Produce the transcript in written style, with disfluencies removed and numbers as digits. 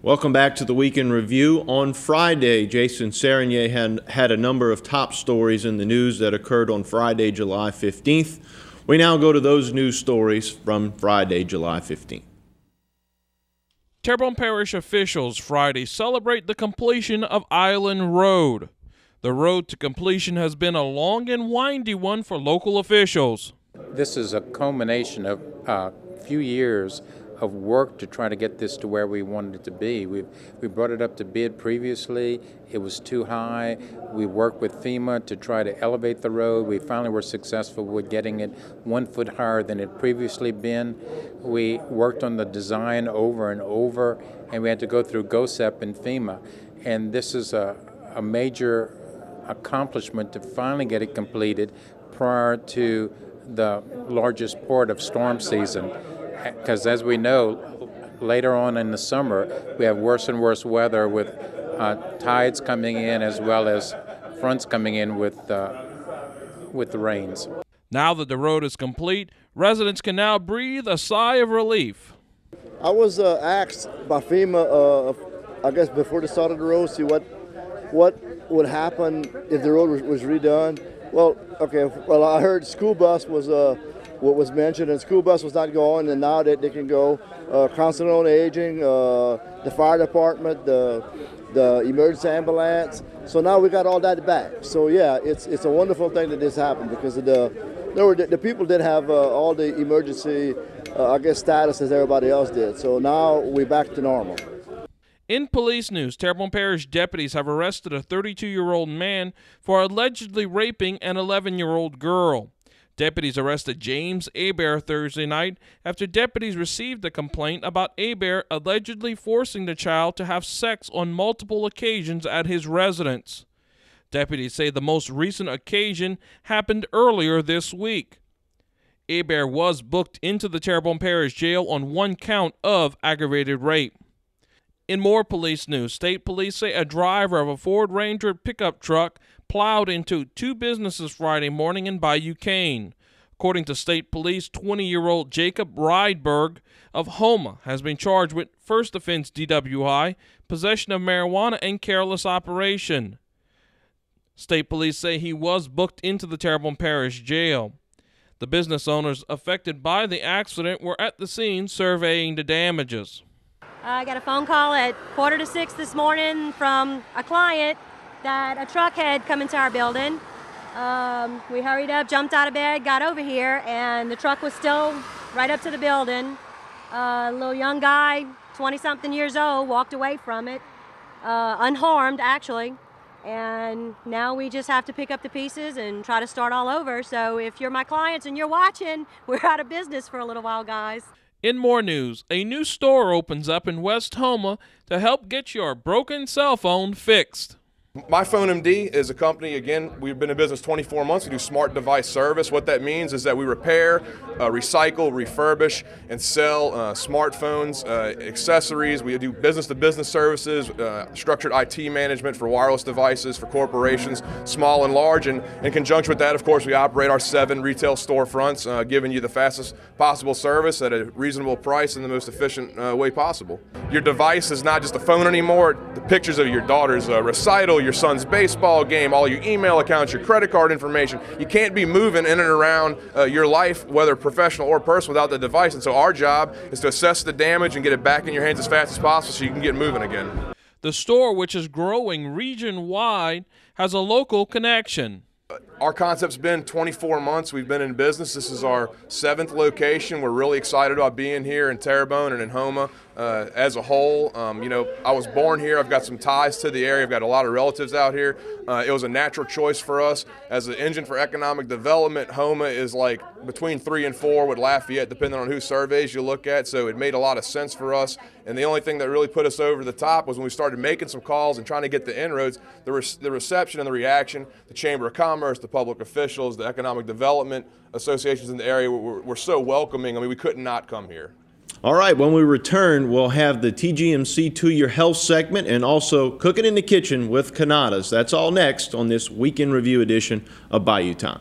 Welcome back to the Week in Review. On Friday, Jason Serenier had a number of top stories in the news that occurred on Friday, July 15th. We now go to those news stories from Friday, July 15th. Terrebonne Parish officials Friday celebrate the completion of Island Road. The road to completion has been a long and windy one for local officials. This is a culmination of a few years of work to try to get this to where we wanted it to be. We brought it up to bid previously. It was too high. We worked with FEMA to try to elevate the road. We finally were successful with getting it 1 foot higher than it previously been. We worked on the design over and over, and we had to go through GOSEP and FEMA. And this is a major accomplishment to finally get it completed prior to the largest port of storm season. Because as we know, later on in the summer, we have worse and worse weather with tides coming in as well as fronts coming in with the rains. Now that the road is complete, residents can now breathe a sigh of relief. I was asked by FEMA, I guess before the start of the road, see what would happen if the road was redone. Well, I heard school bus was what was mentioned, and school bus was not going, and now that they can go. Council on Aging, the fire department, the emergency ambulance. So now we got all that back. So yeah, it's a wonderful thing that this happened because of the people did have all the emergency, status as everybody else did. So now we're back to normal. In police news, Terrebonne Parish deputies have arrested a 32-year-old man for allegedly raping an 11-year-old girl. Deputies arrested James Hebert Thursday night after deputies received a complaint about Hebert allegedly forcing the child to have sex on multiple occasions at his residence. Deputies say the most recent occasion happened earlier this week. Hebert was booked into the Terrebonne Parish Jail on 1 count of aggravated rape. In more police news, state police say a driver of a Ford Ranger pickup truck plowed into 2 businesses Friday morning in Bayou Cane. According to state police, 20-year-old Jacob Rydberg of Houma has been charged with first offense DWI, possession of marijuana, and careless operation. State police say he was booked into the Terrebonne Parish Jail. The business owners affected by the accident were at the scene surveying the damages. I got a phone call at 5:45 this morning from a client that a truck had come into our building. We hurried up, jumped out of bed, got over here, and the truck was still right up to the building. A little young guy, 20-something years old, walked away from it, unharmed actually. And now we just have to pick up the pieces and try to start all over. So if you're my clients and you're watching, we're out of business for a little while, guys. In more news, a new store opens up in West Houma to help get your broken cell phone fixed. My Phone MD is a company, again, we've been in business 24 months. We do smart device service. What that means is that we repair, recycle, refurbish, and sell smartphones, accessories. We do business-to-business services, structured IT management for wireless devices for corporations, small and large. And in conjunction with that, of course, we operate our 7 retail storefronts, giving you the fastest possible service at a reasonable price in the most efficient way possible. Your device is not just a phone anymore. The pictures of your daughter's recital, your son's baseball game, all your email accounts, your credit card information. You can't be moving in and around your life, whether professional or personal, without the device. And so our job is to assess the damage and get it back in your hands as fast as possible so you can get moving again. The store, which is growing region-wide, has a local connection. Our concept's been 24 months. We've been in business. This is our 7th location. We're really excited about being here in Terrebonne and in Houma as a whole. I was born here. I've got some ties to the area. I've got a lot of relatives out here. It was a natural choice for us. As an engine for economic development, Houma is like between 3 and 4 with Lafayette, depending on who surveys you look at. So it made a lot of sense for us. And the only thing that really put us over the top was when we started making some calls and trying to get the inroads, the reception and the reaction, the Chamber of Commerce, the public officials, the economic development associations in the area were so welcoming. I mean, we could not come here. All right, when we return, we'll have the TGMC 2-Year Health segment and also Cooking in the Kitchen with Canadas. That's all next on this Week in Review edition of Bayou Time.